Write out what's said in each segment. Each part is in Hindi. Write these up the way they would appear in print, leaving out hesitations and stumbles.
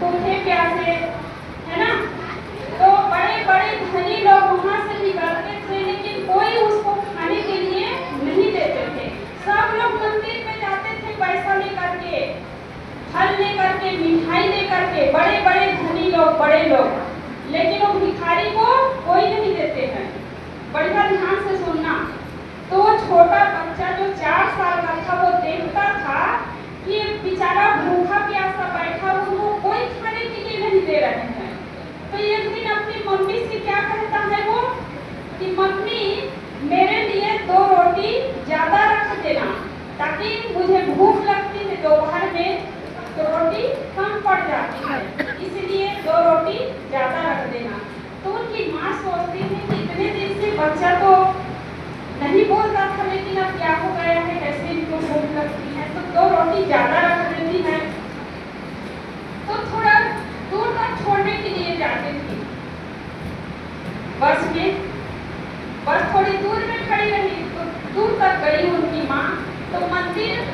भूखे प्यासे, है ना, तो बड़े बड़े धनी लोग वहाँ से निकलते थे, लेकिन कोई उसको खाने के लिए नहीं देते थे। सब लोग मंदिर में जाते थे पैसा लेकर के, फल लेकर के, मिठाई लेकर के, बड़े बड़े धनी लोग, बड़े लोग, लेकिन वो भिखारी को कोई नहीं देते हैं। बढ़िया ध्यान से सुनना। तो वो छोटा बच्चा जो 4 साल का था, वो देखता था कि बेचारा भूखा प्यासा बैठा, उनको कोई खाने के लिए नहीं दे रहे हैं। तो एक दिन अपनी मम्मी से क्या कहता है वो कि मम्मी मेरे लिए 2 रोटी ज्यादा रख देना, ताकि मुझे भूख लगती है दोपहर में तो रोटी कम पड़ जाती है, इसलिए 2 रोटी ज्यादा रख देना। तो उनकी माँ सोचती थी कि इतने दिन से बच्चा तो नहीं बोलता था, लेकिन अब क्या हो गया है, कैसे इनको भूख लगती है, तो 2 रोटी ज्यादा रख देती है। तो थोड़ा दूर तक छोड़ने के लिए जाती थी बस में। बस थोड़ी दूर में खड़ी रही, तो दूर तक गई उनकी माँ, तो मंदिर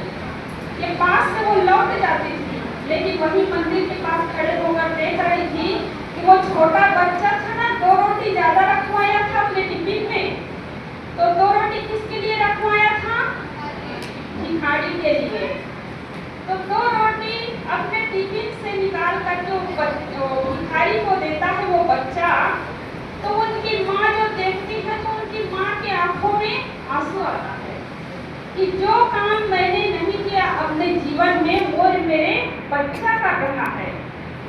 के पास से वो लौट जाती थी, लेकिन वही मंदिर के पास खड़े होकर देख रही थी कि वो छोटा बच्चा था ना, 2 रोटी ज्यादा रखवाया था अपने टिफिन में। तो 2 रोटी किसके लिए रखवाया था? भिखारी के लिए। तो 2 रोटी अपने टिफिन से निकाल करके भिखारी को देता है वो बच्चा। तो उनकी माँ जो देखती है, तो उनकी माँ के आंखों में आंसू आता है कि जो काम मैंने नहीं किया अपने जीवन में, वो मेरे बच्चा कर रहा है।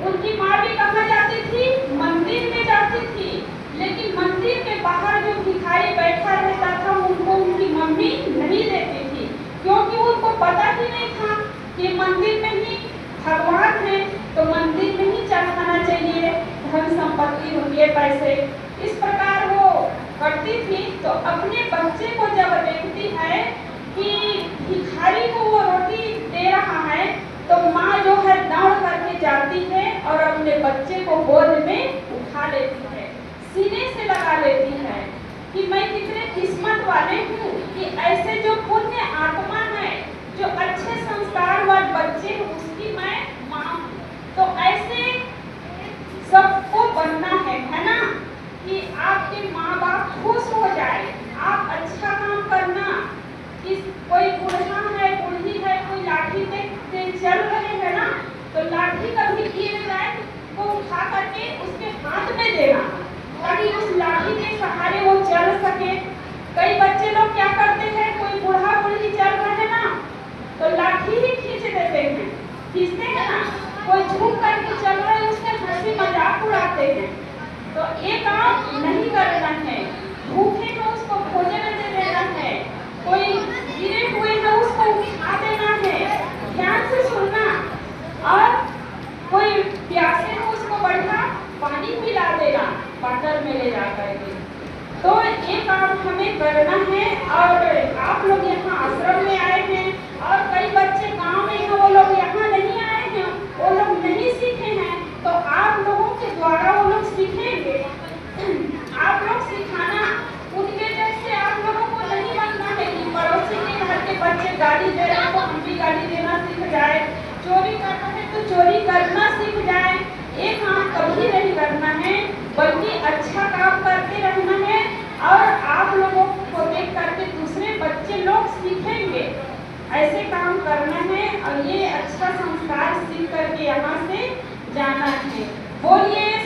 उनकी माँ भी कहाँ जाती थी? मंदिर में जाती थी, लेकिन मंदिर के बाहर जो भिखारी बैठा रहता था, उनको उनकी मम्मी नहीं देती थी, क्योंकि उनको पता ही नहीं था कि मंदिर में ही भगवान है, तो मंदिर में ही चढ़ाना चाहिए धन संपत्ति, रुपये पैसे। इस प्रकार वो करती थी। तो अपने बच्चे को जब देखती है कि भिखारी को वो रोटी दे रहा है, तो माँ जो है दौड़ करके जाती है और अपने बच्चे को गोद में उठा लेती है, सीने से लगा लेती है कि मैं कितने किस्मत वाले हूँ कि ऐसे जो पुण्य आत्मा है, जो अच्छे संस्कार वाले बच्चे हैं, उसकी मैं माँ हूँ। तो ऐसे सबको बनना है ना, कि आपके माँ बाप खुश हो जाए, आप अच्छा काम करना। कि कोई बूढ़ा है, बूढ़ी है, कोई लाठी से चल रहे हैं ना, तो लाठी कभी गिर जाए तो उठा करके उसके हाथ में देना, ताकि उस लाठी के सहारे वो चल सके। कई बच्चे लोग क्या करते हैं, कोई बूढ़ा बूढ़ी चल रहे हैं ना, तो लाठी ही खींच देते हैं, खींचते हैं ना, कोई झुक करके चल रहे हैं, उसके हंसी मजाक उड़ाते हैं। तो ये काम नहीं करना है। भूखे को उसको भोजन दे देना है, कोई गिरे हुए है उसको उठा देना है, ध्यान से सुनना। और कोई प्यासे हो उसको बढ़िया पानी पिला देना, बॉटल में ले जा करके। तो ये काम हमें करना है। और आप लोग यहाँ आश्रम में आए हैं, और कई बच्चे गांव में हैं, वो लोग यहाँ नहीं आए हैं, वो लोग नहीं सीखे हैं, तो आप लोगों के द्वारा वो लोग सीखेंगे। आप लोग सिखाना, उनके जैसे आप लोगों को नहीं बनना है कि पड़ोसी के घर के बच्चे गाली दे रहे हैं तो हम भी गाली देना सीख जाए, चोरी करना है तो चोरी करना सीख जाए। ये काम कभी नहीं करना है, बल्कि अच्छा काम करते रहना है। और आप लोगों को देख करके दूसरे बच्चे लोग सीखेंगे, ऐसे काम करना है। और ये अच्छा संस्कार सीख करके यहाँ से जाना है। बोलिए